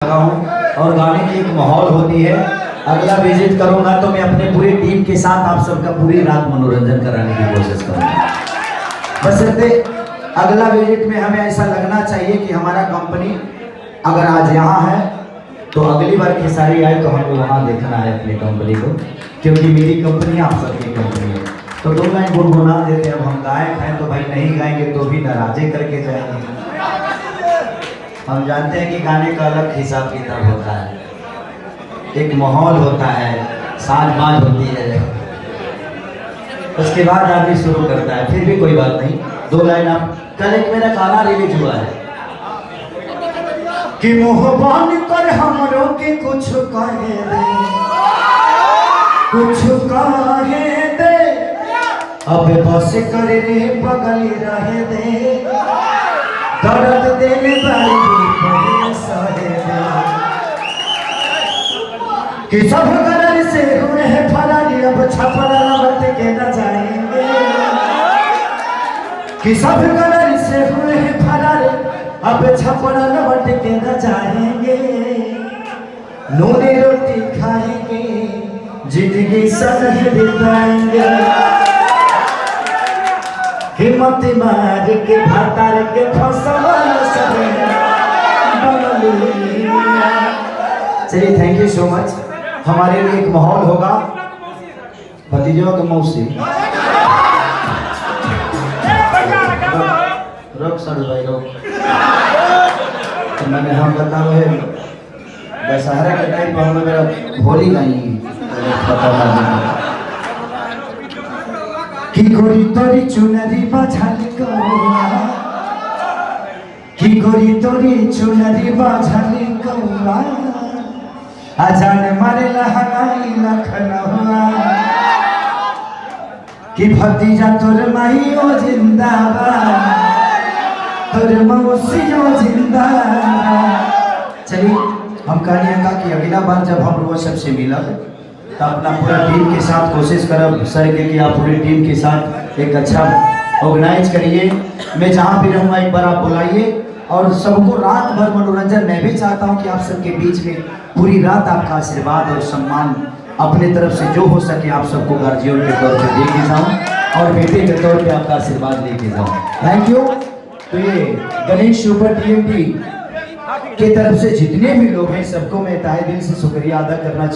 और गाने की एक माहौल होती है। अगला विजिट करूंगा तो मैं अपने पूरी टीम के साथ आप सबका पूरी रात मनोरंजन कराने की कोशिश करूंगा। बशर्ते अगला विजिट में हमें ऐसा लगना चाहिए कि हमारा कंपनी अगर आज यहाँ है तो अगली बार खेसारी आए तो हमको वहाँ देखना है अपनी कंपनी को, क्योंकि मेरी कंपनी आप सबकी कंपनी है। तो दो लाइन गुनगुना देते हैं। अब हम गायक हैं तो भाई नहीं गाएंगे तो भी नाराजे करके जाएंगे। हम जानते हैं कि गाने का अलग हिसाब किताब होता है, एक माहौल होता है, साज बाज होती है, उसके बाद आदमी शुरू करता है। फिर भी कोई बात नहीं, दो लाइन आप। कल एक मेरा गाना रिलीज हुआ है कि मोहबान कर हमरों के कुछ कहे दे, कुछ कहे दे, अब बस कर रे बगल रहे दे, दर्द देने वाली सहे दे, कि सब गलर से हुए हैं फरारी, अब छपरा लौट के न जाएंगे, कि सब गलर से हुए हैं फरारी, अब छपरा लौट के न जाएंगे, नूनी रोटी खाएंगे, जिंदगी सह बिताएंगे, हिम्मत मार के भातार के फसवाल सहे। चलिए, थैंक यू सो मच। हमारे लिए एक माहौल होगा। भतीजों के मौसी रोक सर भाई रोक। तो मैंने हम बता रहे दशहरा के टाइम पर हमने मेरा होली नहीं पता कि गोरी तोरी चुनरी बाझल कौआ, कि गोरी तोरी चुनरी बाझल कौआ, अजान मारे लहनाई लखनऊआ, कि भतीजा तोर माई ओ जिंदाबाद, तोर मौसी ओ जिंदाबाद। चलिए, हम कहानियां का कि अगला बार जब हम लोग सबसे मिला तो अपना पूरा टीम के साथ कोशिश करब सर के कि आप पूरी टीम के साथ एक अच्छा ऑर्गेनाइज करिए। मैं जहाँ भी रहूँगा एक बार आप बुलाइए और सबको रात भर मनोरंजन। मैं भी चाहता हूँ कि आप सबके बीच में पूरी रात आपका आशीर्वाद और सम्मान अपने तरफ से जो हो सके आप सबको गार्जियन के तौर पे लेके जाऊँ और बेटे के तौर पे आपका आशीर्वाद लेके जाऊँ। Thank you. तो ये गणेश सुपर टीम की तरफ से जितने भी लोग हैं सबको मैं तहे दिल से शुक्रिया अदा करना